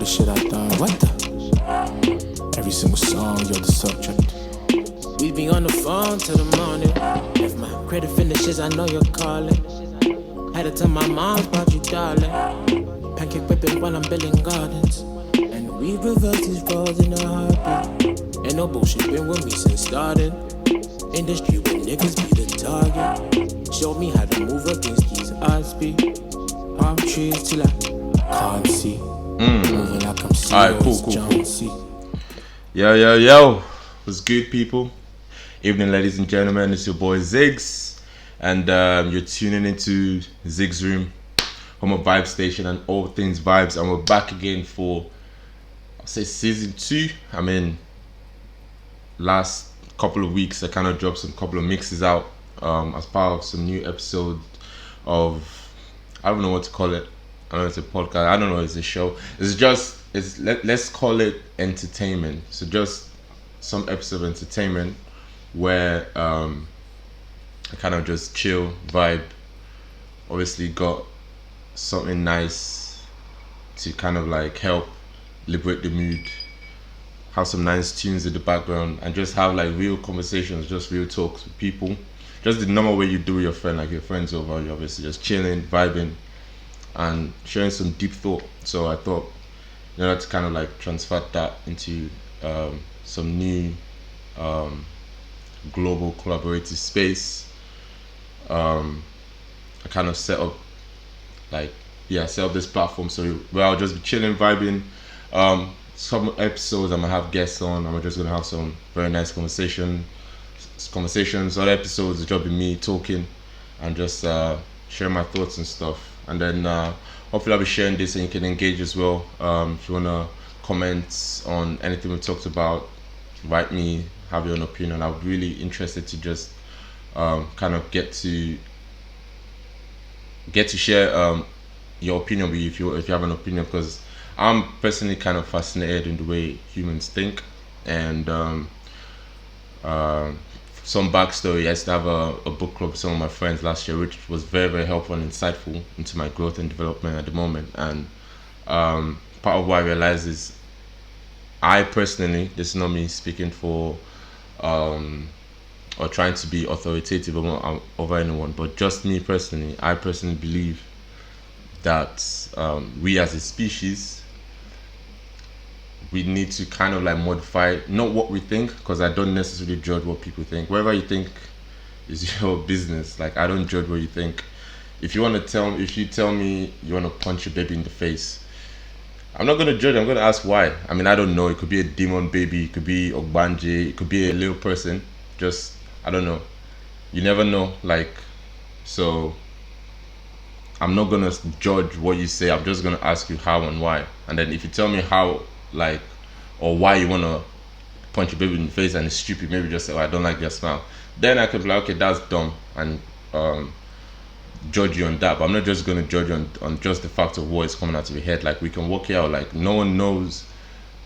the shit I done. What the? Every single song, you're the subject. We be on the phone till the morning. If my credit finishes, I know you're calling. Had to tell my mom about you, darling. Pancake whipping while I'm building gardens. And we reverse these roads in a heartbeat. Ain't no bullshit, been with me since starting. Industry where niggas be the target. Showed me how to move against these odds be. Palm trees till I can't see. Moving like I'm seeing. Alright, cool. Yo. What's good, people? Evening, ladies and gentlemen. It's your boy Ziggs. And you're tuning into Ziggs Room, home of Vyybes Station and all things vibes. And we're back again for, I'll say, season 2. I mean, last couple of weeks I kind of dropped some couple of mixes out as part of some new episode of, I don't know what to call it. I don't know, it's a podcast, I don't know, it's a show. Let's call it entertainment. So just some episode of entertainment where I kind of just chill, vibe. Obviously got something nice to kind of like help liberate the mood, have some nice tunes in the background, and just have like real conversations, just real talks with people. Just the normal way you do with your friend, like your friends over, you obviously just chilling, vibing, and sharing some deep thought. So I thought, to kind of like transfer that into some new global collaborative space. I kind of set up this platform so where I'll just be chilling, vibing. Some episodes I'm gonna have guests on. I'm just gonna have some very nice conversations. Other episodes will just be me talking and just sharing my thoughts and stuff. And then hopefully I'll be sharing this and you can engage as well. If you wanna comment on anything we talked about, write me, have your own opinion. I'm really interested to just kind of get to share your opinion with you if you have an opinion, because I'm personally kind of fascinated in the way humans think. And some backstory, I used to have a book club with some of my friends last year, which was very, very helpful and insightful into my growth and development at the moment. And part of what I realized is I personally, this is not me speaking for or trying to be authoritative over anyone, but just me personally, I personally believe that we as a species, we need to kind of like modify not what we think, because I don't necessarily judge what people think. Whatever you think is your business. Like, I don't judge what you think. If you tell me you want to punch your baby in the face, I'm not going to judge. I'm going to ask why. I mean, I don't know. It could be a demon baby, it could be Ogbanje, it could be a little person. Just, I don't know. You never know. Like, so I'm not going to judge what you say. I'm just going to ask you how and why. And then if you tell me how, like, or why you want to punch your baby in the face and it's stupid, maybe just say, I don't like their smile, then I could be like, okay, that's dumb, and judge you on that. But I'm not just going to judge you on just the fact of what is coming out of your head. Like, we can work it out. Like, no one knows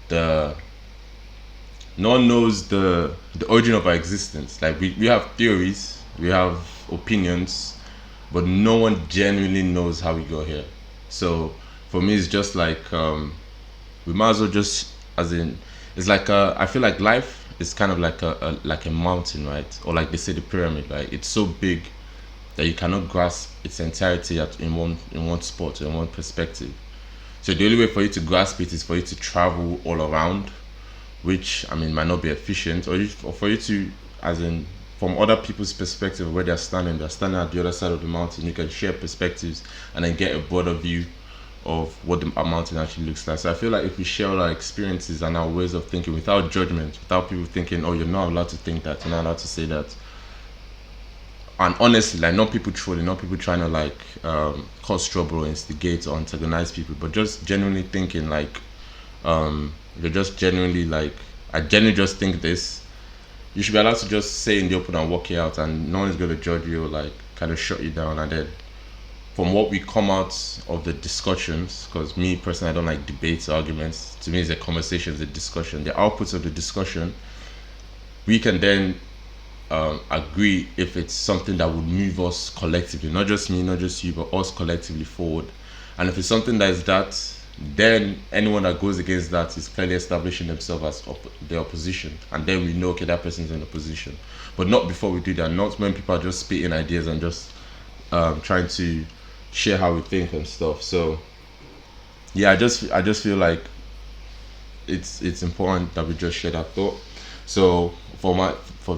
the origin of our existence. Like, we have theories, we have opinions, but no one genuinely knows how we got here. So for me, it's just like we might as well just, as in, it's like I feel like life is kind of like a mountain, right? Or like they say, the pyramid, right? It's so big that you cannot grasp its entirety in one spot, in one perspective. So the only way for you to grasp it is for you to travel all around, which, I mean, might not be efficient, or for you to, as in, from other people's perspective, where they're standing at the other side of the mountain, you can share perspectives and then get a broader view of what the mountain actually looks like. So I feel like if we share our experiences and our ways of thinking without judgment, without people thinking, oh, you're not allowed to think that, you're not allowed to say that, and honestly, like, not people trolling, not people trying to like cause trouble or instigate or antagonize people, but just genuinely thinking, like, you're just genuinely like, I genuinely just think this, you should be allowed to just say in the open and walk it out, and no one's going to judge you or like kind of shut you down. And then from what we come out of the discussions, because me personally, I don't like debates, arguments. To me, it's a conversation, it's a discussion. The outputs of the discussion, we can then agree if it's something that would move us collectively, not just me, not just you, but us collectively forward. And if it's something that is that then anyone that goes against that is clearly establishing themselves as the opposition, and then we know, okay, that person's in opposition. But not before we do that, not when people are just spitting ideas and just trying to share how we think and stuff. So yeah, I just feel like it's important that we just share that thought. So for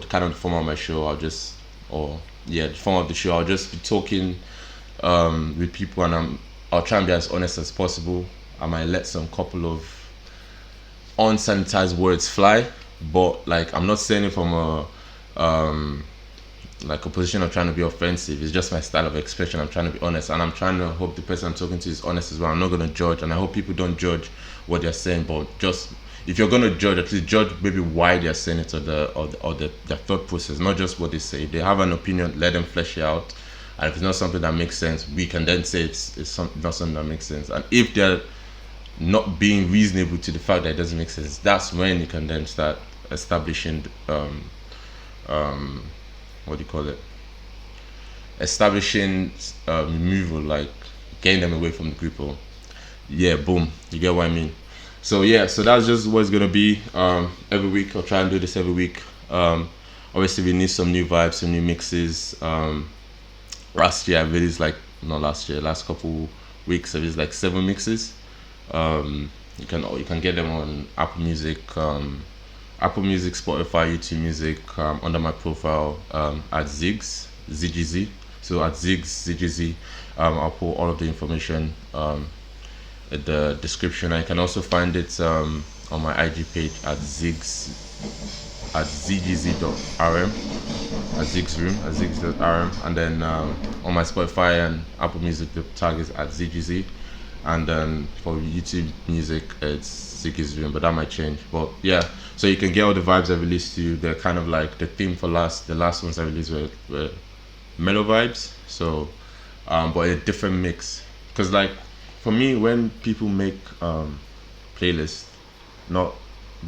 kind of the form of my show, the form of the show, I'll just be talking with people, and I'll try and be as honest as possible. I might let some couple of unsanitized words fly, but like I'm not saying it from a like a position of trying to be offensive. It's just my style of expression. I'm trying to be honest, and I'm trying to hope the person I'm talking to is honest as well. I'm not gonna judge, and I hope people don't judge what they're saying. But just if you're gonna judge, at least judge maybe why they're saying it, or their thought process, not just what they say. If they have an opinion, let them flesh it out. And if it's not something that makes sense, we can then say it's not something that makes sense. And if they're not being reasonable to the fact that it doesn't make sense, that's when you can then start establishing what do you call it, establishing removal, like getting them away from the group. Or yeah, boom, you get what I mean. So yeah, so that's just what it's gonna be. Every week I'll try and do this every week. Obviously we need some new vibes, some new mixes. Last year I released last couple weeks I released like 7 mixes. You can get them on Apple Music, Spotify, YouTube Music, under my profile at ZGZ. So at ZGZ, I'll put all of the information in the description. I can also find it on my IG page at zgz.rm, at zigs.rm, and then on my Spotify and Apple Music the tag is at ZGZ, and then for YouTube Music it's Ziggy's Room, but that might change. But yeah, so you can get all the vibes I released to you. They're kind of like the theme for the last ones I released were mellow vibes. So but a different mix, because like for me, when people make playlists, not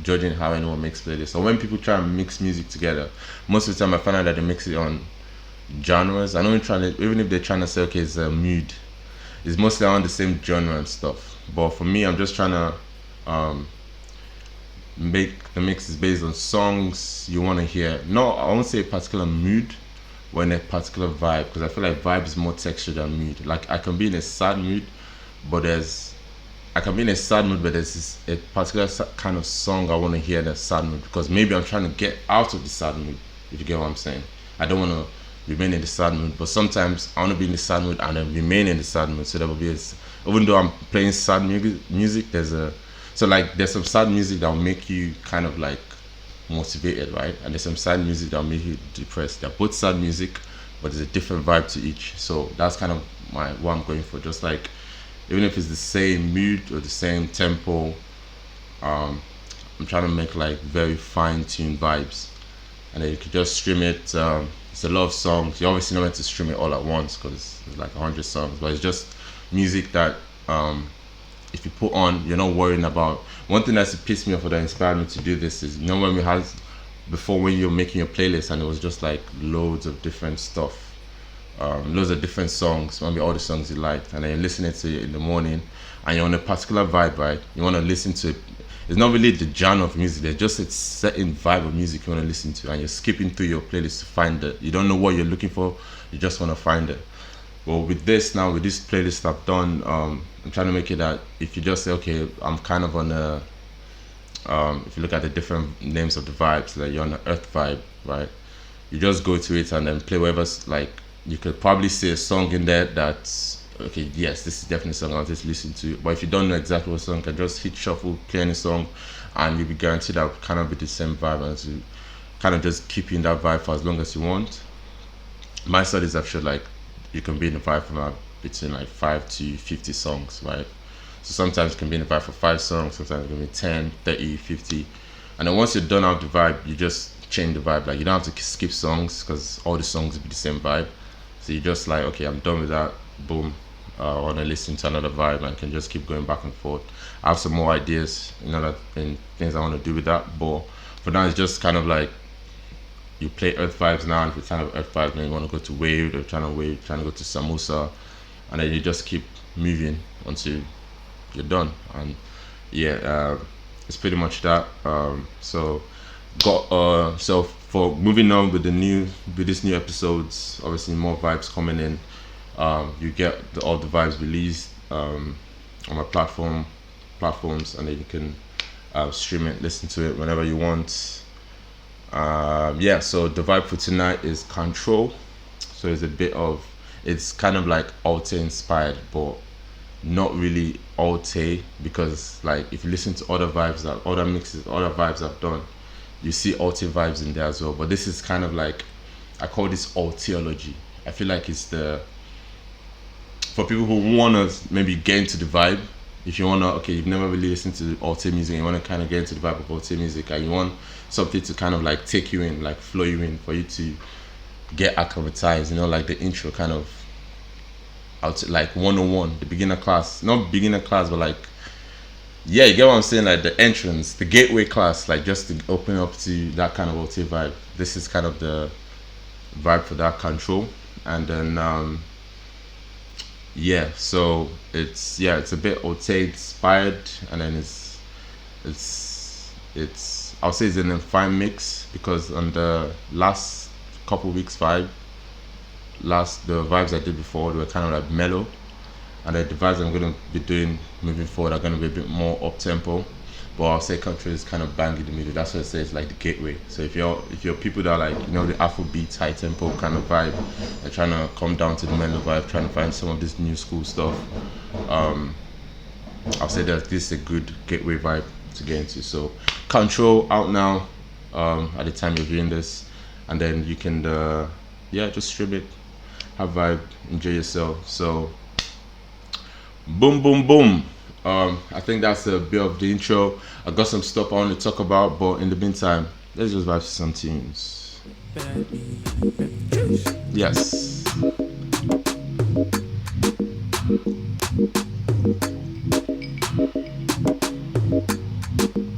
judging how anyone makes playlists, or when people try and mix music together, most of the time I find out that they mix it on genres. I know even if they're trying to say, okay, it's a mood, it's mostly on the same genre and stuff. But for me, I'm just trying to make the mixes based on songs you want to hear. No, I won't say a particular mood, or in a particular vibe, because I feel like vibe is more texture than mood. Like I can be in a sad mood, but there's a particular kind of song I want to hear in a sad mood, because maybe I'm trying to get out of the sad mood, if you get what I'm saying. I don't want to remain in the sad mood, but sometimes I want to be in the sad mood and then remain in the sad mood. So there will be even though I'm playing sad music, there's some sad music that will make you kind of like motivated, right? And there's some sad music that will make you depressed. They're both sad music, but there's a different vibe to each. So that's kind of what I'm going for. Just like, even if it's the same mood or the same tempo, I'm trying to make like very fine-tuned vibes, and then you can just stream it. It's a lot of songs. You obviously know when to stream it all at once, because it's like 100 songs, but it's just music that if you put on, you're not worrying about. One thing that's pissed me off, or that inspired me to do this, is, when we had before, when you're making your playlist and it was just like loads of different stuff, loads of different songs, maybe all the songs you liked, and then you're listening to it in the morning and you're on a particular vibe, right? You want to listen to it. It's not really the genre of music, there's just a certain vibe of music you want to listen to, and you're skipping through your playlist to find it. You don't know what you're looking for, you just want to find it. Well, with this playlist I've done, I'm trying to make it that if you just say, okay, I'm kind of on a if you look at the different names of the vibes, like you're on an earth vibe, right? You just go to it and then play whatever's like. You could probably see a song in there that's okay, yes, this is definitely a song I'll just listen to. But if you don't know exactly what song, you can just hit shuffle, play any song, and you'll be guaranteed that will kind of be the same vibe, and to kind of just keep you in that vibe for as long as you want. My studies have showed like you can be in the vibe for between like 5 to 50 songs, right? So sometimes you can be in the vibe for 5 songs, sometimes it can be 10, 30, 50. And then once you're done out the vibe, you just change the vibe. Like you don't have to skip songs, because all the songs will be the same vibe. So you're just like, okay, I'm done with that, boom. I want to listen to another vibe, and can just keep going back and forth. I have some more ideas, and things I want to do with that. But for now, it's just kind of like you play earth vibes now, and if you're trying to earth vibes, then you want to go to trying to go to samosa, and then you just keep moving until you're done. And yeah, it's pretty much that. So for moving on with these new episodes, obviously more vibes coming in. You get all the vibes released on my platforms, and then you can stream it, listen to it whenever you want. So the vibe for tonight is KANTRL. So it's kind of like Alte inspired, but not really Alte, because like if you listen to other vibes I've done, you see Alte vibes in there as well. But this is kind of like, I call this Alteology. I feel like it's for people who want to maybe get into the vibe. If you want to, okay, you've never really listened to Alte music, and you want to kind of get into the vibe of Alte music, and you want something to kind of like take you in, like flow you in, for you to get acclimatized, like the intro kind of like 101, the beginner class, not beginner class, but like, yeah, you get what I'm saying, like the entrance, the gateway class, like just to open up to that kind of Alte vibe. This is kind of the vibe for that KANTRL. And then so it's a bit Alte inspired, and then it's I'll say it's an fine mix, because on the last couple weeks the vibes I did before, they were kind of like mellow, and then the vibes I'm going to be doing moving forward are going to be a bit more up tempo. But I'll say KANTRL is kind of bang in the middle. That's what I say, it's like the gateway. So if you're people that are like, the Afrobeat high tempo kind of vibe, they're trying to come down to the mellow vibe, trying to find some of this new school stuff, I'll say that this is a good gateway vibe to get into. So KANTRL out now, at the time you're viewing this, and then you can just stream it, have vibe, enjoy yourself. So boom boom boom. I think that's a bit of the intro. I got some stuff I want to talk about, but in the meantime, let's just vibe to some tunes. Yes.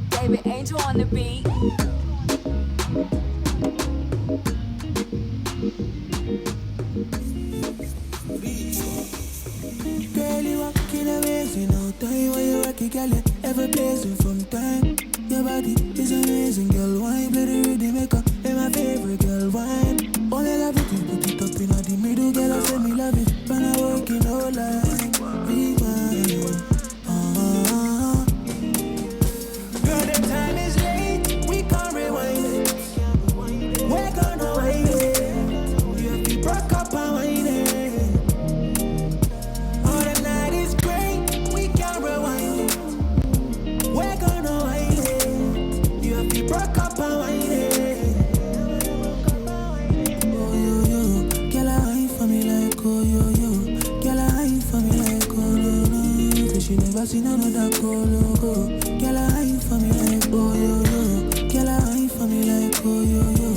David Angel on the beat. Girl, you walking amazing, no time when you rock it, girl, you ever blazing from time. Your body is amazing, girl, wine, play the rhythm, make up, and my favorite girl, wine. Only love it, you put it up in the middle, girl, I say me love it, when I work it all like, be mine. Girl, the time is late, we can't rewind it. We're gonna wind it, you have to broke up and wind it. Broke up and wind it. Oh yo yo, girl I ain't for me like oh yo yo, girl I ain't for me like oh no no, 'cause she never seen another cool logo. Girl I ain't for me like oh yo yo, girl I ain't for me like oh yo yo,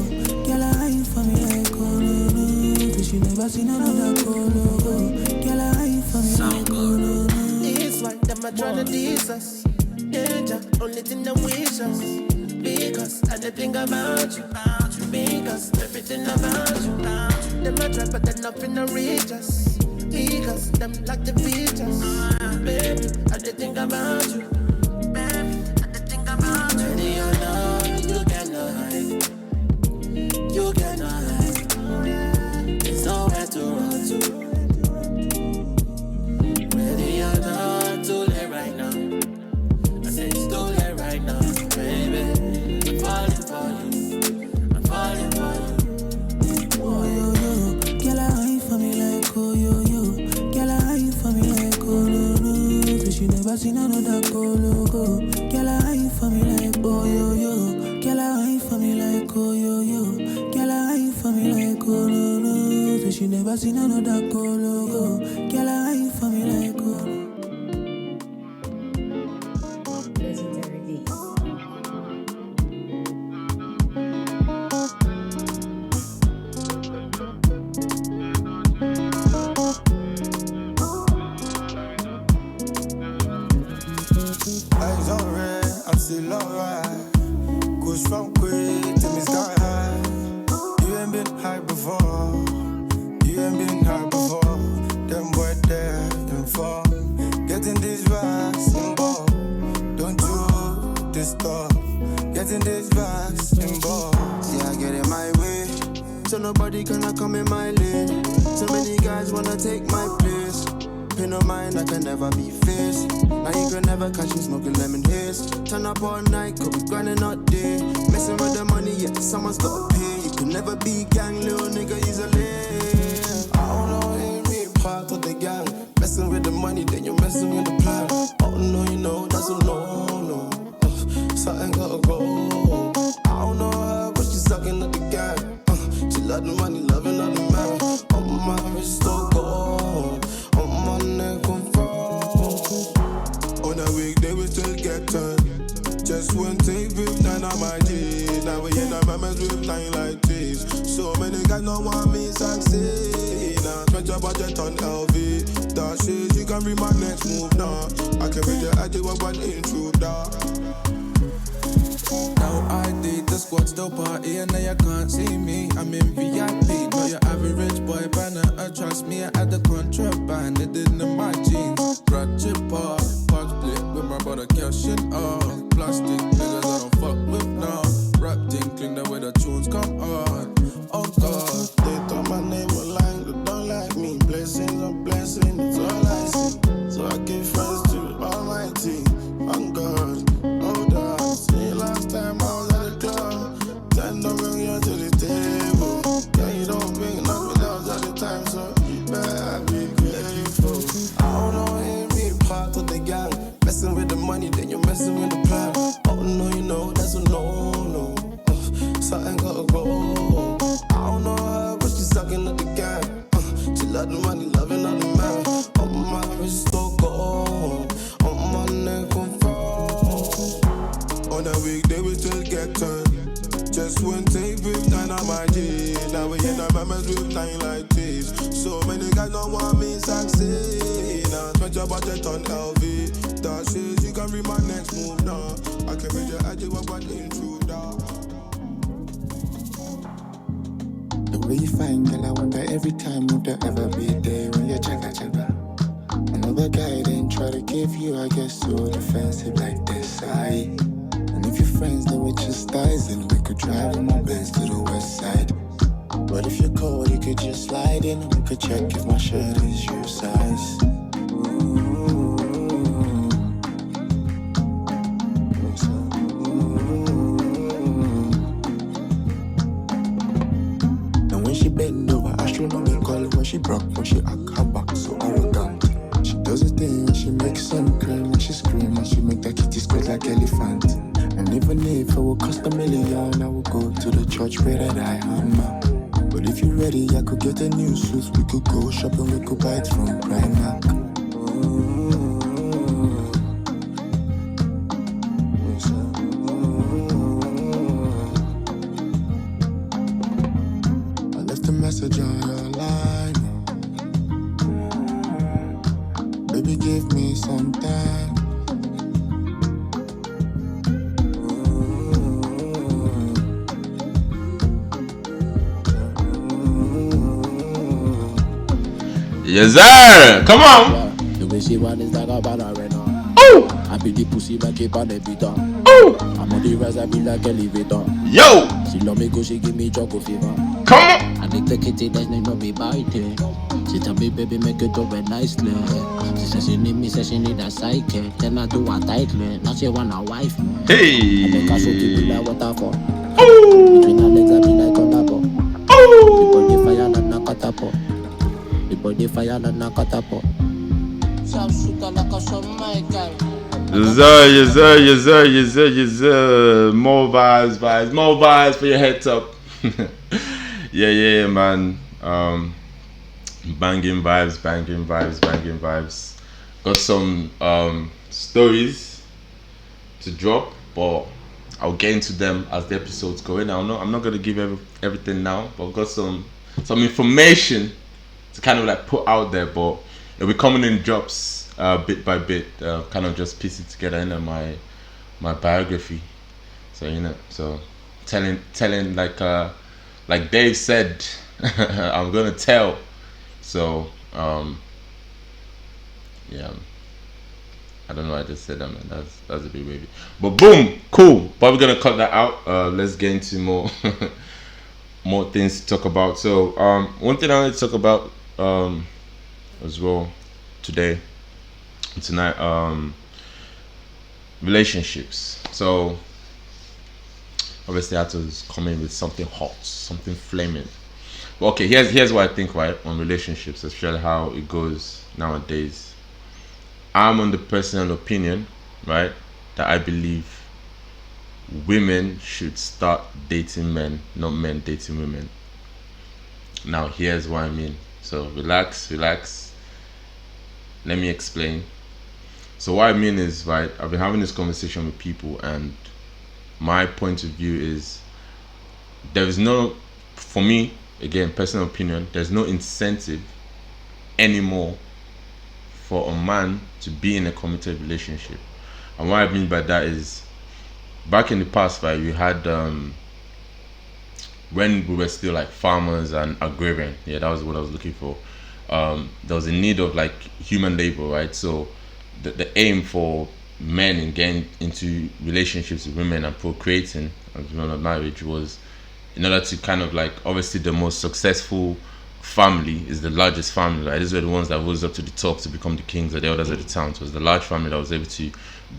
girl I ain't for me like oh no no, 'cause she never seen another cool logo. Girl I ain't for me like oh no no. It's like them a tryna diss us, danger, only thing them wish us. Because I don't think about you. Because everything about you. Them a try but then nothing to reach us. Because them like the features. Baby, I don't think about you. Baby, I don't think about you. Ready or not, you cannot hide. You cannot hide. There's nowhere to run to. Ready or not, too late right now. I say it's too late right now, baby. I'm falling for you. Oh yo yo, girl I ain't for me like oh yo yo, girl I ain't for me like oh no no, 'cause she never seen another cool logo. Girl I ain't for me like oh yo yo, girl I ain't for me like oh yo yo, girl I ain't for me like oh no no, 'cause she never seen another cool logo. Girl I ain't for me like oh no. Eyes on red, I'm still alright. Goes from quick to me sky high. You ain't been high before. You ain't been high before. Them boy there in form. Getting these vibes, stop. Getting this vast in ball. See, I get in my way, so nobody cannot come in my lane. So many guys wanna take my place. Pay no mind, I can never be faced. Now you can never catch me smoking lemon haze. Turn up all night, could be grinding all day. Messing with the money, yeah, someone's gotta pay. You can never be gang, little nigga, easily. I don't know, ain't me part of the gang. Messing with the money, then you're messing with the plan. Oh no, you know, that's a no. Something gotta go. I don't know her, but she's sucking at the gang. She love the money, loving all the man. On my wrist, so gold. On my neck, confirm. On a weekday, we still get turned. Just one take with 9 on my G. Now we in the members with 9 like this. So many guys don't want me succeed. Now spend your budget on LV. That shit, you can read my next move now. I can read your idea of one intruder. Now I did the squad still party and now you can't see me. I'm in VIP, not your average boy banner. Trust me, I had the contraband, it didn't in my jeans. Ratchet bar, pop split with my brother cashing off. Plastic niggas I don't fuck with now. Rap tinkling the way the tunes come on. Oh God, they thought my name was lying, they don't like me. Blessings on blessings, that's all I see. So I give friends to Almighty. On God, hold on. See, last time I was at the club, 10 don't bring you to the table. Yeah, you don't bring nothing else at the time, so you better be grateful. I don't know, ain't be part of the gang. Messing with the money, then you're messing with the plan. Oh no, you know, that's a no. Something gotta go. I don't know her, but she's sucking at the gang. She love the money, loving all the man. On my wrist, so gold. On my neck, confirm. On a weekday, we still get turned. Just one take with 9 on my G. Now we in the members with 9 like this. So many guys don't want me succeed. Now spend your budget on LV. That shit, you can read my next move now. I can read your idea of one intruder. The way you find, girl, I wonder every time would there ever be a day when you're chugga chugga. Another guy then try to give you, I guess, so defensive like this. And if your friends know we're just guys, then we could drive in my Benz to the west side. But if you're cold, you could just slide in and we could check if my shirt is your size. And when she bend over, astronomical. When she broke, when she act her back so arrogant. She does a thing and she makes some cream. When she scream and she make that kitty squeak like elephant. And even if I would cost $1 million, I would go to the church where that I am. But if you're ready, I could get a new suit. We could go shopping, we could buy it from Primark. I left a message on your line. Baby, give me some time. Yes, sir. Come on. The way she want is like a ballerina. Oh. I be the pussy back up on the beater. Oh. I'm on the rise, I be like elevator. Yo. She love me cause she give me choco fever. Come on. I think the kitty that's no be biting. She tell me baby make it over nicely. She says she need me, says she need a psyche. Then I do a tightly. Now she want a wife. Hey. I make her show keep me like waterfall. Oh. Between her legs I be like on a ball. Oh. The body fire and a catapult. The body fire and a catapult. Sharp shooter like a some my guy. Yes, sir. More vibes for your heads up. yeah, man. Banging vibes. Got some stories to drop, but I'll get into them as the episodes go in. I'm not gonna give everything now, but I've got some information to kind of like put out there, but it'll be coming in drops bit by bit, kind of just piece it together in my biography. So telling like Dave said, I'm gonna tell. So yeah, I don't know why I just said that, man. That's a bit wavy. But boom, cool. But we're gonna cut that out. Let's get into more more things to talk about. So one thing I want to talk about as well today, tonight, relationships. So obviously I had to come in with something hot, something flaming. But okay, here's what I think, right, on relationships, especially how it goes nowadays. I'm on the personal opinion, right, that I believe women should start dating men, not men dating women. Now, here's what I mean. So, relax. Let me explain. So, what I mean is, right, I've been having this conversation with people, and my point of view is there is no, for me, again, personal opinion, there's no incentive anymore for a man to be in a committed relationship. And what I mean by that is, back in the past, right, we had when we were still like farmers and agrarian. Yeah, that was what I was looking for. There was a need of like human labor, right? So the aim for men in getting into relationships with women and procreating as well as marriage was in order to kind of like, obviously the most successful family is the largest family, right? These were the ones that rose up to the top to become the kings or the elders of the town. So it was the large family that was able to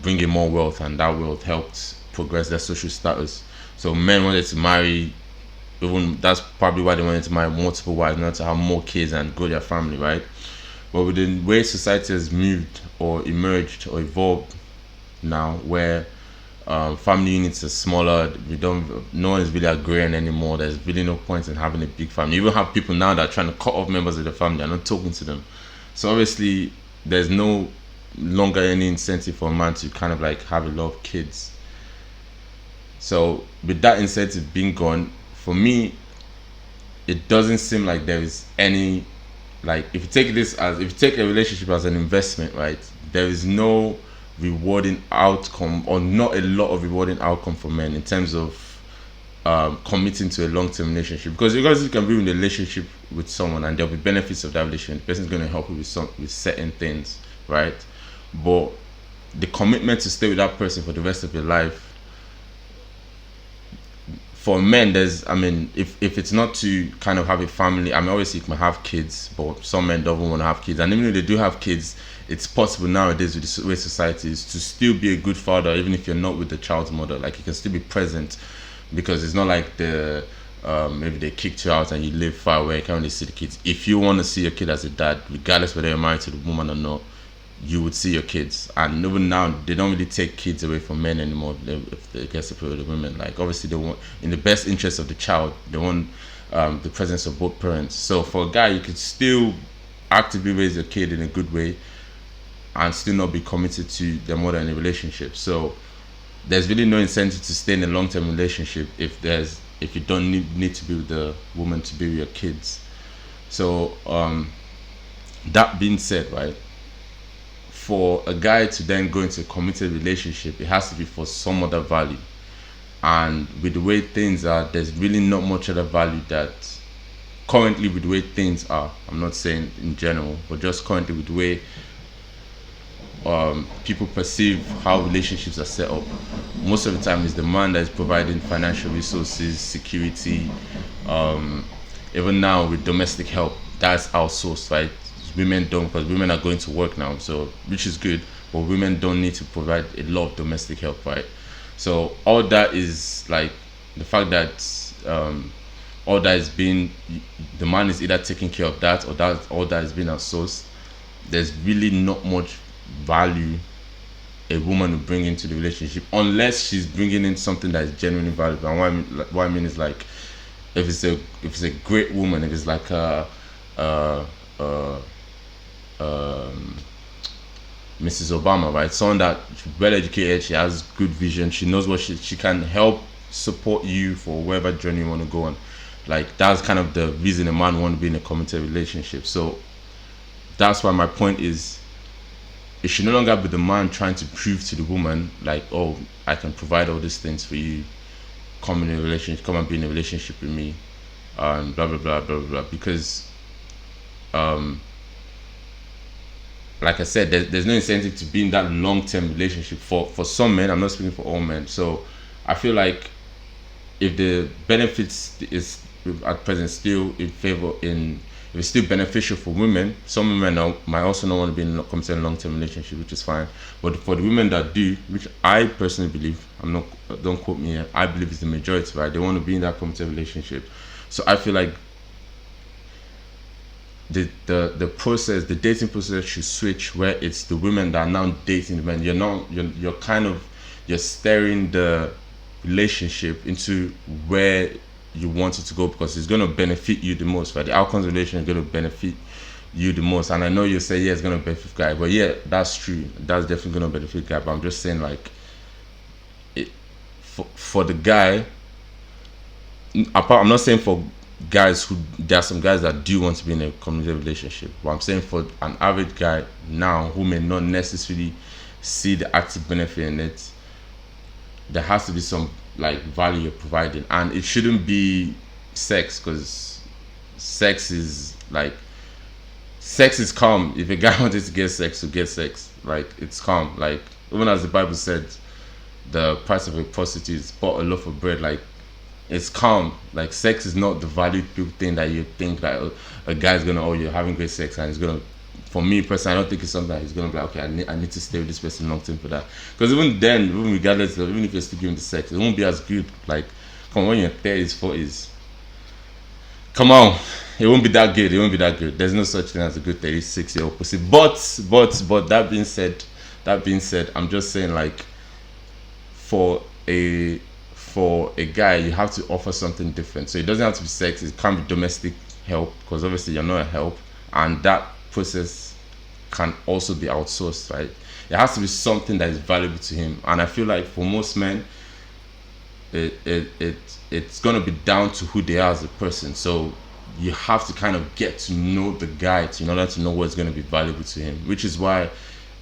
bring in more wealth, and that wealth helped progress their social status. So men wanted to marry, even that's probably why they wanted to marry multiple wives, not to have more kids and grow their family, right? But with the way society has moved or emerged or evolved now, where family units are smaller, no one is really agreeing anymore. There's really no point in having a big family. You even have people now that are trying to cut off members of the family and not talking to them. So obviously there's no longer any incentive for a man to kind of like have a lot of kids. So with that incentive being gone, for me, it doesn't seem like there is any, like, if you take a relationship as an investment, right, there is no rewarding outcome, or not a lot of rewarding outcome for men in terms of committing to a long-term relationship. Because you can be in a relationship with someone and there'll be benefits of that relationship. The person's going to help you with certain things, right? But the commitment to stay with that person for the rest of your life, for men, if it's not to kind of have a family, obviously you can have kids, but some men don't want to have kids. And even if they do have kids, it's possible nowadays with the way society is to still be a good father, even if you're not with the child's mother. Like, you can still be present, because it's not like maybe they kicked you out and you live far away, you can't really see the kids. If you want to see your kid as a dad, regardless whether you're married to the woman or not, you would see your kids. And even now, they don't really take kids away from men anymore if they get separated with women. Like, obviously they want, in the best interest of the child, they want the presence of both parents. So for a guy, you could still actively raise your kid in a good way and still not be committed to their mother in a relationship. So there's really no incentive to stay in a long-term relationship if you don't need to be with the woman to be with your kids. So that being said, right, for a guy to then go into a committed relationship, it has to be for some other value. And with the way things are, there's really not much other value that currently, with the way things are, I'm not saying in general, but just currently with the way people perceive how relationships are set up, most of the time is the man that is providing financial resources, security. Even now with domestic help, that's outsourced, right? Women don't, because women are going to work now, so, which is good, but women don't need to provide a lot of domestic help, right? So all that is like the fact that all that is being, the man is either taking care of that, or that all that is being outsourced. There's really not much value a woman will bring into the relationship, unless she's bringing in something that is genuinely valuable. And what I mean is, like, if it's a great woman, if it's like Mrs. Obama, right? Someone that well educated, she has good vision, she knows what she can help support you for whatever journey you want to go on. Like, that's kind of the reason a man wants to be in a committed relationship. So that's why my point is, it should no longer be the man trying to prove to the woman, like, oh, I can provide all these things for you, come in a relationship, come and be in a relationship with me, blah blah blah blah blah. Because like I said, there's no incentive to be in that long-term relationship for some men. I'm not speaking for all men. So I feel like if the benefits is at present still in favor in if it's still beneficial for women, some women might also not want to be in a committed long-term relationship, which is fine. But for the women that do, which I personally believe, don't quote me here, I believe it's the majority, right? They want to be in that committed relationship. So I feel like the process, the dating process should switch, where it's the women that are now dating the men. You're steering the relationship into where you want it to go, because it's going to benefit you the most, right? The outcomes of the relationship is going to benefit you the most. And I know you say, yeah, it's going to benefit guy, but yeah, that's true, that's definitely going to benefit guy. But I'm just saying, like, for the guy, I'm not saying for guys who, there are some guys that do want to be in a committed relationship, but I'm saying for an average guy now who may not necessarily see the active benefit in it, there has to be some like value you're providing. And it shouldn't be sex, because sex is calm. If a guy wanted to get sex, to get sex, like, it's calm. Like, even as the Bible said, the price of a prostitute is bought a loaf of bread. Like, it's calm. Like, sex is not the valued thing that you think that a guy's gonna, oh, you're having great sex and he's gonna, for me personally, I don't think it's something that he's gonna be like, okay, I need to stay with this person long term for that. Because even then, even regardless of, even if you're still giving the sex, it won't be as good. Like, come on, when you're 30s, 40s, come on, it won't be that good. It won't be that good. There's no such thing as a good 36-year-old pussy. But that being said, I'm just saying, like, for a guy, you have to offer something different. So it doesn't have to be sex. It can be domestic help, because obviously you're not a help, and that process can also be outsourced, right? It has to be something that is valuable to him. And I feel like for most men, it's gonna be down to who they are as a person. So you have to kind of get to know the guy in order to know what's going to be valuable to him, which is why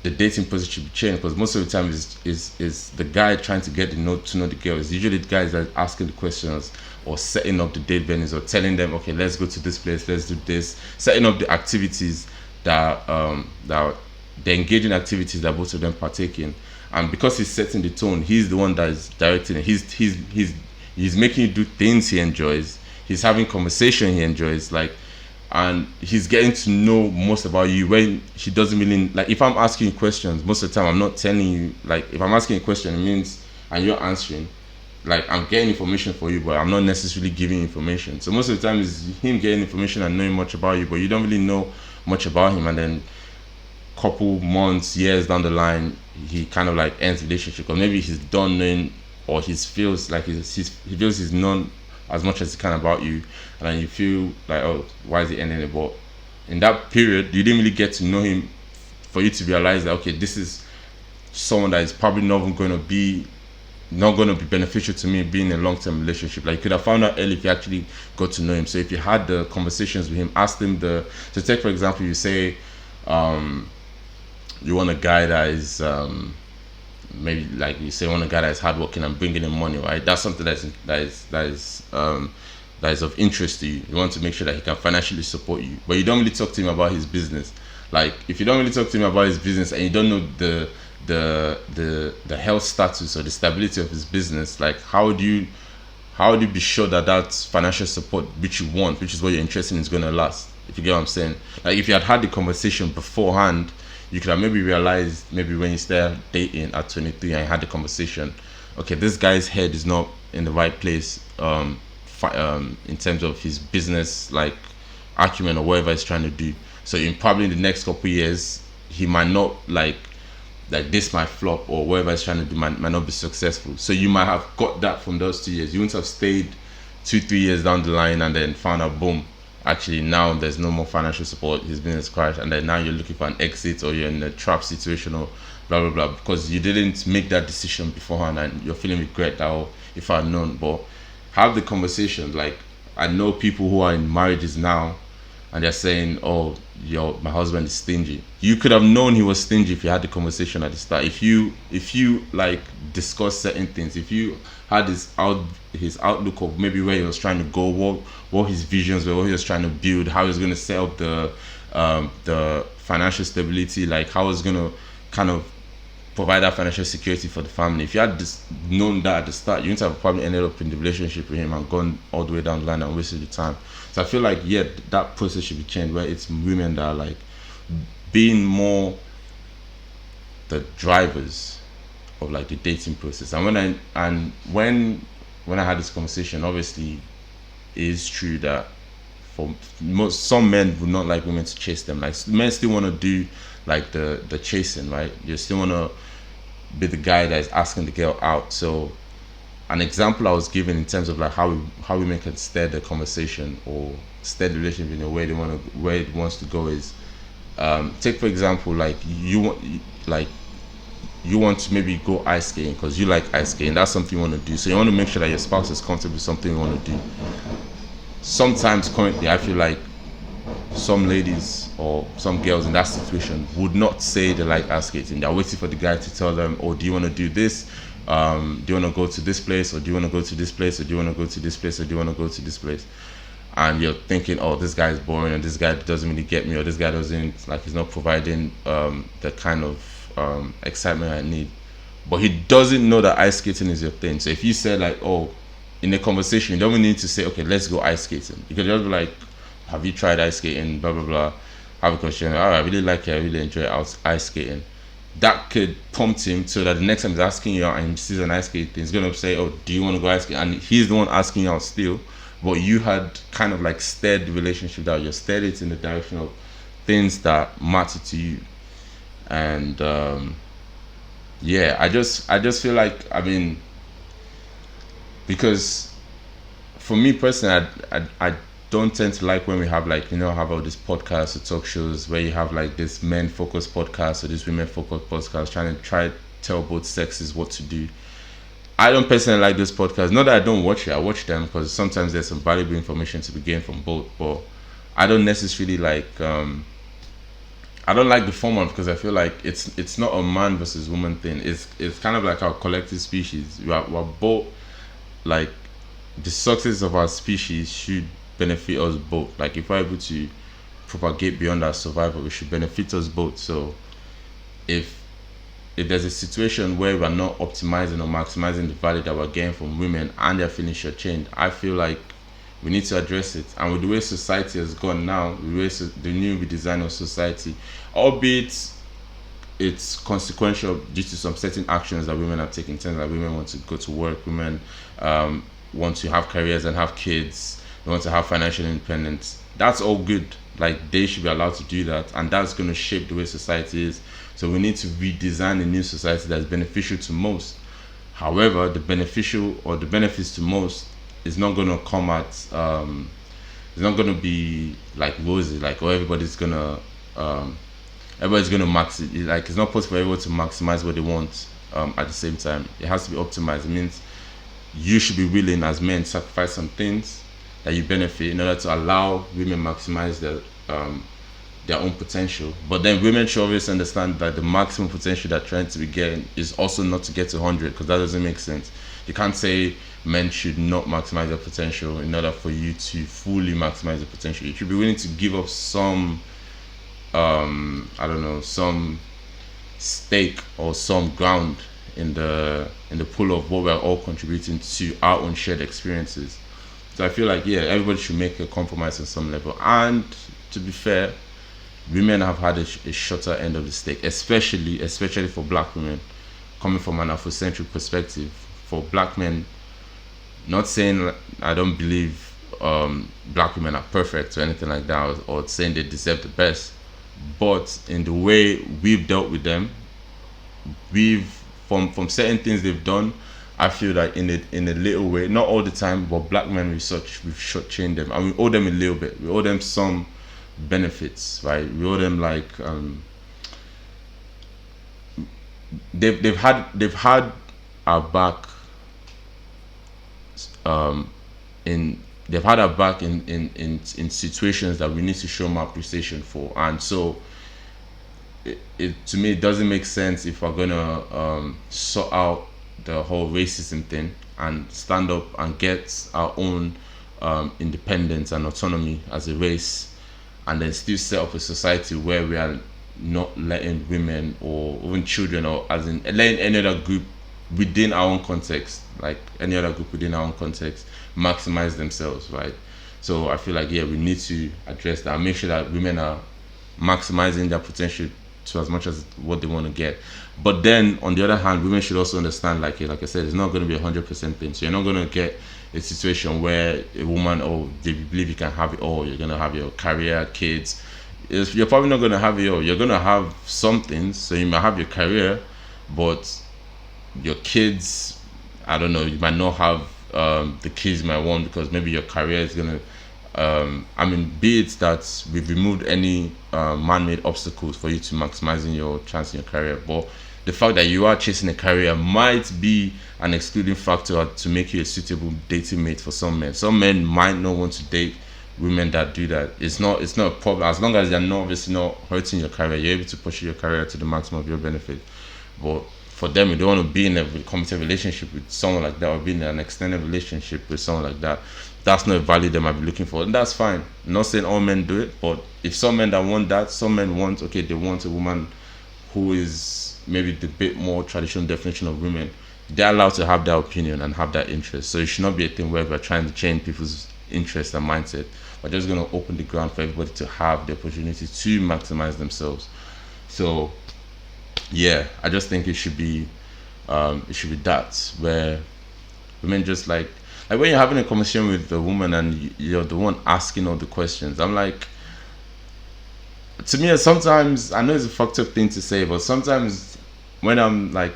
the dating process should be changed, because most of the time is the guy trying to get to know the girl. It's usually the guys that are asking the questions, or setting up the date venues, or telling them, okay, let's go to this place, let's do this, setting up the activities that the engaging activities that both of them partake in. And because he's setting the tone, he's the one that is directing it. He's making you do things he enjoys. He's having conversation he enjoys, like, and he's getting to know most about you, when he doesn't really, like, if I'm asking you questions, most of the time I'm not telling you, like, if I'm asking a question, it means, and you're answering, like, I'm getting information for you, but I'm not necessarily giving information. So most of the time it's him getting information and knowing much about you, but you don't really know much about him. And then couple months, years down the line, he kind of like ends the relationship, or maybe he's done knowing, or he feels like he feels he's known as much as he can about you, and then you feel like, oh, why is he ending it? But in that period, you didn't really get to know him for you to realize that, okay, this is someone that is probably not going to be beneficial to me being in a long-term relationship. Like, you could have found out early if you actually got to know him. So if you had the conversations with him, asked him so take for example, you say you want a guy that is maybe, like, you say, want a guy that is hardworking and bringing in money, right? That's something that is of interest to you. You want to make sure that he can financially support you, but you don't really talk to him about his business. Like, if you don't really talk to him about his business, and you don't know the health status or the stability of his business, like, how do you be sure that financial support which you want, which is what you're interested in, is going to last? If you get what I'm saying. Like, if you had the conversation beforehand, you could have maybe realized, maybe when you started dating at 23 and you had the conversation, okay, this guy's head is not in the right place in terms of his business, like, acumen or whatever he's trying to do. So in probably the next couple of years, he might not, like this might flop, or whatever he's trying to do might not be successful. So you might have got that from those 2 years. You wouldn't have stayed 2-3 years down the line and then found out, boom, actually now there's no more financial support, his business crashed, and then now you're looking for an exit, or you're in a trap situation, or blah blah blah, because you didn't make that decision beforehand and you're feeling regret that, oh, if I'd known. But have the conversation. Like, I know people who are in marriages now and they're saying, oh, my husband is stingy. You could have known he was stingy if you had the conversation at the start. If you like discuss certain things, if you had his outlook of maybe where he was trying to go, what his visions were, what he was trying to build, how he was going to set up the financial stability, like how it's gonna kind of provide that financial security for the family. If you had known that at the start, you wouldn't have probably ended up in the relationship with him and gone all the way down the line and wasted the time. So I feel like, yeah, that process should be changed, where it's women that are like being more the drivers of like the dating process. And when I had this conversation, obviously it is true that for some men would not like women to chase them. Like men still want to do like the chasing, right? You still want to be the guy that is asking the girl out. So an example I was given in terms of like how women can steer the conversation or steer the relationship in a way where it wants to go is, take for example, like you want to maybe go ice skating because you like ice skating. That's something you want to do. So you want to make sure that your spouse is comfortable with something you want to do. Sometimes currently I feel like some ladies or some girls in that situation would not say they like ice skating. They're waiting for the guy to tell them, oh, do you want to do this? Do you want to go to this place, or do you want to go to this place, or do you want to go to this place, or do you want to go to this place? And you're thinking, oh, this guy is boring, and this guy doesn't really get me, or this guy doesn't, like, he's not providing the kind of excitement I need. But he doesn't know that ice skating is your thing. So if you say like, oh, in a conversation, you don't need to say, okay, let's go ice skating. You can just be like, have you tried ice skating, blah blah blah, have a question, oh, I really like it, I really enjoy ice skating. That could prompt him so that the next time he's asking you out and he sees an ice skating, he's gonna say, oh, do you want to go ice skating? And he's the one asking you out still, but you had kind of like steered the relationship that you steered it in the direction of things that matter to you. And yeah, I just feel like, I mean, because for me personally, I don't tend to like when we have like, you know, have all these podcasts or talk shows where you have like this men focused podcast or this women focused podcast trying to tell both sexes what to do. I don't personally like this podcast. Not that I don't watch it, I watch them because sometimes there's some valuable information to be gained from both, but I don't necessarily like I don't like the format because I feel like it's not a man versus woman thing. It's kind of like our collective species. We're both like, the success of our species should benefit us both. Like if we're able to propagate beyond our survival, it should benefit us both. So if there's a situation where we're not optimizing or maximizing the value that we're getting from women and they're feeling shortchanged, I feel like we need to address it. And with the way society has gone now, the new redesign of society, albeit it's consequential due to some certain actions that women have taken, in terms that women want to go to work, women want to have careers and have kids, they want to have financial independence. That's all good. Like they should be allowed to do that, and that's going to shape the way society is. So we need to redesign a new society that's beneficial to most. However, the beneficial or the benefits to most is not going to come at it's not going to be like rosy, like, oh, everybody's going to max it. Like it's not possible for everyone to maximize what they want at the same time. It has to be optimized. It means you should be willing as men to sacrifice some things that you benefit in order to allow women maximize their own potential. But then women should always understand that the maximum potential they're trying to be getting is also not to get to 100, because that doesn't make sense. You can't say men should not maximize their potential in order for you to fully maximize the potential. You should be willing to give up some some stake or some ground in the pool of what we're all contributing to our own shared experiences. So I feel like, yeah, everybody should make a compromise on some level. And to be fair, women have had a shorter end of the stick, especially for black women. Coming from an Afrocentric perspective, for black men, not saying I don't believe black women are perfect or anything like that, or saying they deserve the best, but in the way we've dealt with them, from certain things they've done, I feel that in a little way, not all the time, but black men we've shortchanged them, and we owe them a little bit. We owe them some benefits, right? We owe them like they've had our back in situations that we need to show them appreciation for. And so it to me, it doesn't make sense if we're gonna sort out the whole racism thing and stand up and get our own independence and autonomy as a race, and then still set up a society where we are not letting women or even children, or as in letting any other group within our own context, like any other group within our own context, maximize themselves, right? So I feel like, yeah, we need to address that and make sure that women are maximizing their potential to as much as what they want to get. But then on the other hand, women should also understand, like I said, it's not going to be 100% thing. So you're not going to get a situation where a woman, oh, they believe you can have it all. You're going to have your career, kids. You're probably not going to have it all. You're going to have some things. So you might have your career, but your kids, I don't know, you might not have the kids you might want, because maybe your career is going to be it that we've removed any man-made obstacles for you to maximizing your chance in your career, but the fact that you are chasing a career might be an excluding factor to make you a suitable dating mate for some men. Some men might not want to date women that do that. It's not a problem, as long as they're not obviously not hurting your career. You're able to pursue your career to the maximum of your benefit. But for them, you don't want to be in a committed relationship with someone like that, or be in an extended relationship with someone like that. That's not a value they might be looking for, and that's fine. I'm not saying all men do it, but if some men that want that, some men want, okay, they want a woman who is maybe the bit more traditional definition of women, they're allowed to have that opinion and have that interest. So it should not be a thing where we're trying to change people's interests and mindset. We're just going to open the ground for everybody to have the opportunity to maximize themselves. So yeah, I just think it should be that, where women just like when you're having a conversation with the woman and you're the one asking all the questions. I'm like, to me, sometimes, I know it's a fucked up thing to say, but sometimes when I'm like,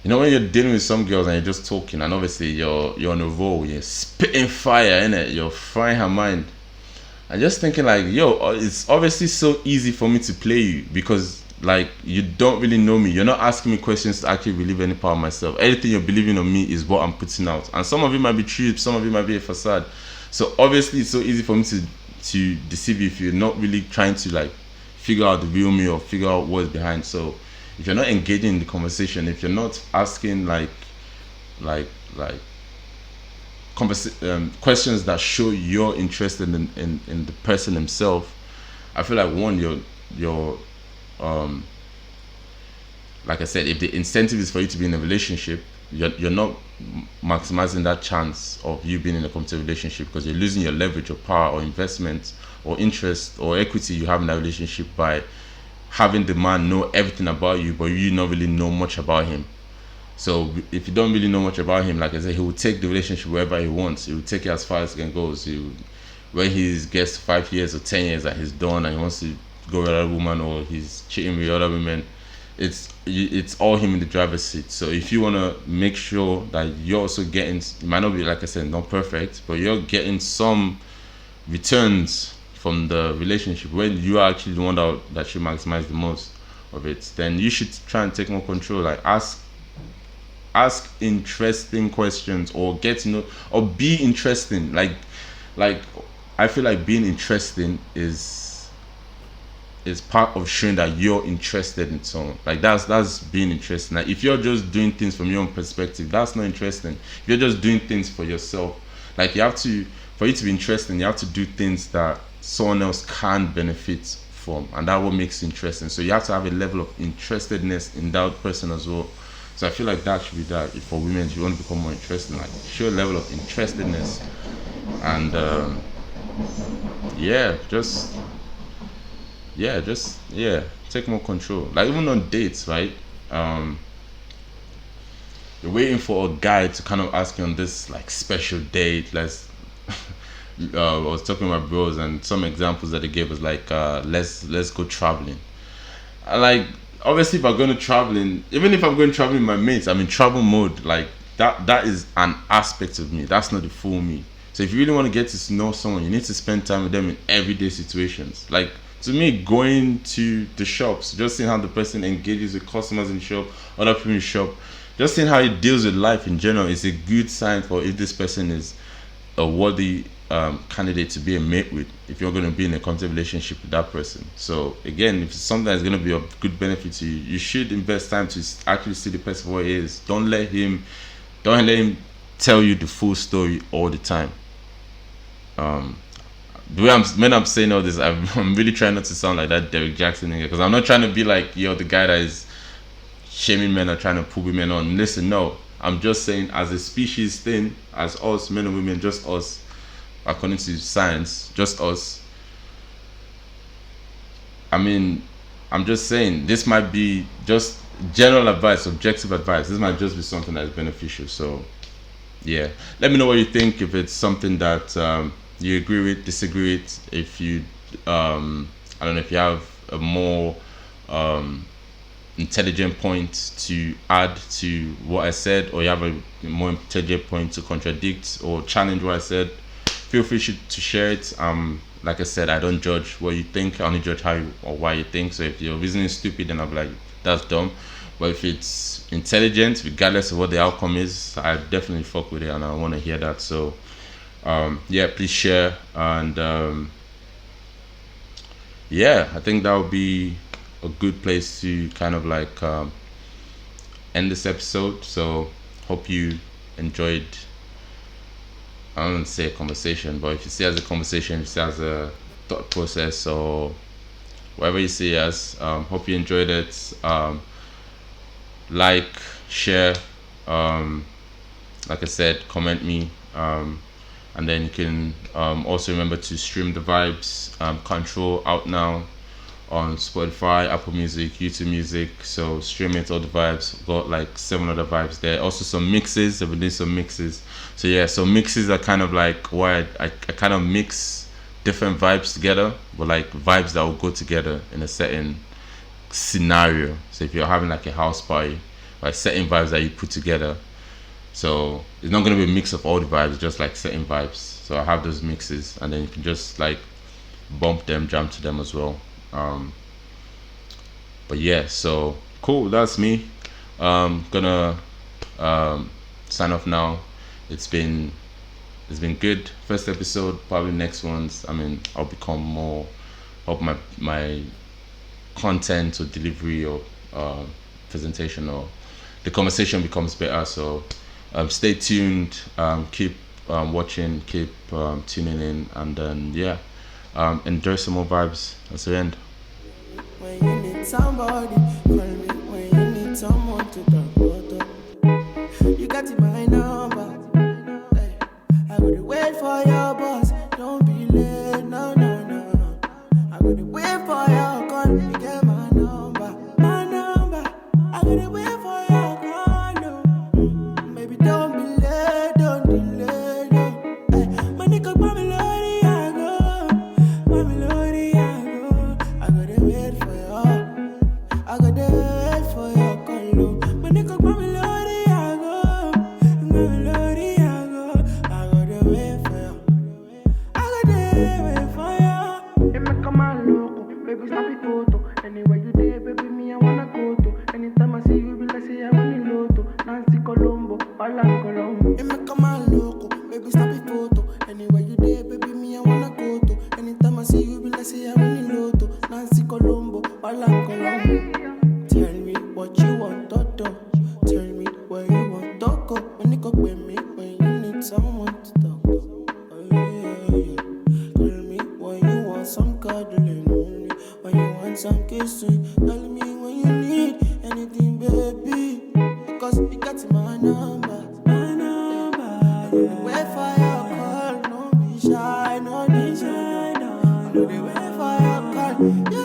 you know, when you're dealing with some girls and you're just talking, and obviously you're on a roll, you're spitting fire, innit? You're frying her mind. I'm just thinking like, yo, it's obviously so easy for me to play you, because like, you don't really know me. You're not asking me questions to actually believe any part of myself. Everything you're believing on me is what I'm putting out, and some of it might be true, some of it might be a facade. So obviously it's so easy for me to deceive you if you're not really trying to like figure out the real me or figure out what's behind. So if you're not engaging in the conversation, if you're not asking questions that show you're interested in the person himself, I feel like, one, you're like I said, if the incentive is for you to be in a relationship, you're not maximizing that chance of you being in a committed relationship, because you're losing your leverage or power or investment or interest or equity you have in that relationship by having the man know everything about you, but you not really know much about him. So if you don't really know much about him, like I said, he will take the relationship wherever he wants. He will take it as far as it can go. So when he gets 5 years or 10 years that he's done and he wants to go with another woman, or he's cheating with other women, it's all him in the driver's seat. So if you want to make sure that you're also getting, it might not be, like I said, not perfect, but you're getting some returns from the relationship, when you are actually the one that should maximize the most of it, then you should try and take more control. Like, ask interesting questions, or get to know, or be interesting. Like I feel like being interesting is part of showing that you're interested in someone. Like, that's being interesting. Like, if you're just doing things from your own perspective, that's not interesting. If you're just doing things for yourself, like, for you to be interesting, you have to do things that someone else can benefit from, and that what makes it interesting. So you have to have a level of interestedness in that person as well. So I feel like that should be that. For women, if you want to become more interesting, like, show a level of interestedness, and take more control. Like, even on dates, right? You're waiting for a guy to kind of ask you on this like special date. I was talking to my bros, and some examples that they gave was like, let's go traveling. Like, obviously, if I'm going to traveling, even if I'm going traveling with my mates, I'm in travel mode. Like, that is an aspect of me. That's not the full me. So if you really want to get to know someone, you need to spend time with them in everyday situations. Like, to me, going to the shops, just seeing how the person engages with customers in the shop, other people in the shop, just seeing how he deals with life in general is a good sign for if this person is a worthy candidate to be a mate with, if you're going to be in a committed relationship with that person. So again, if it's something that's going to be of good benefit to you, you should invest time to actually see the person for what he is. Don't let him tell you the full story all the time. the way when I'm saying all this, I'm really trying not to sound like that Derek Jackson nigga, because I'm not trying to be like, yo, the guy that is shaming men or trying to put women on. Listen, no, I'm just saying as a species thing, as us, men and women, just us, according to science, just us. I mean, I'm just saying this might be just general advice, objective advice. This might just be something that is beneficial. So yeah, let me know what you think. If it's something that you agree with, disagree with. If you I don't know, if you have a more intelligent point to add to what I said, or you have a more intelligent point to contradict or challenge what I said, feel free to share it. Like I said, I don't judge what you think. I only judge how you, or why you think. So if your reason is stupid, then I'll be like, that's dumb. But if it's intelligent, regardless of what the outcome is, I definitely fuck with it, and I want to hear that. So yeah, please share. And yeah, I think that would be a good place to kind of like end this episode. So hope you enjoyed, I don't want to say a conversation, but if you see it as a conversation, if you see it as a thought process, or whatever you see it as, hope you enjoyed it. Like, share, like I said, comment me, and then you can also remember to stream the Vyybes KANTRL out now on Spotify, Apple Music, YouTube Music. So stream it, all the Vyybes. Got like 7 other Vyybes there. Also some mixes. I've been doing some mixes. So yeah, so mixes are kind of like why I kind of mix different vibes together, but like vibes that will go together in a certain scenario. So if you're having like a house party, like certain vibes that you put together. So it's not gonna be a mix of all the vibes, just like certain vibes. So I have those mixes, and then you can just like bump them, jam to them as well. But yeah, so cool, that's me. Gonna sign off now. It's been good. First episode, probably next ones, I mean, I'll become more, hope my content or delivery or presentation or the conversation becomes better. So stay tuned, keep watching, keep tuning in, and then yeah, enjoy some more Vyybes. That's the end. When you need somebody, call me. When you need someone to talk to, you got my number. Hey, I would wait for your boss. Don't be late, no. I would wait for your call. You get my number. I would wait for your call. No. Baby, don't be late, don't delay, no. Hey, my nigga, Babylon, I go. Babylon, I go. I gotta wait for you. I gotta wait for your call. No. My nigga, Babylon, I go. Babylon, I go. I gotta wait for you. I gotta wait for you. It make a man loco, baby, stop it toto. Anywhere you there, baby, me I wanna go to. Anytime I see you, be like say I want it loto. Nancy Colombo, Alan Colombo. It make a man loco, baby, stop it toto. Anywhere you there, baby, me I wanna go to. Anytime I see you, be like say I want it loto. Nancy Colombo, Alan Colombo. Tell me what you want, Toto. Tell me where you want, Toko. When you go with me, when you need someone to talk to. Oh yeah. Tell me when you want some cuddling only. When you want some kissing. Tell me when you need anything, baby. Because you got my number. Wait for your call, no be shy, no be shy. No. Wait for your call. Yeah.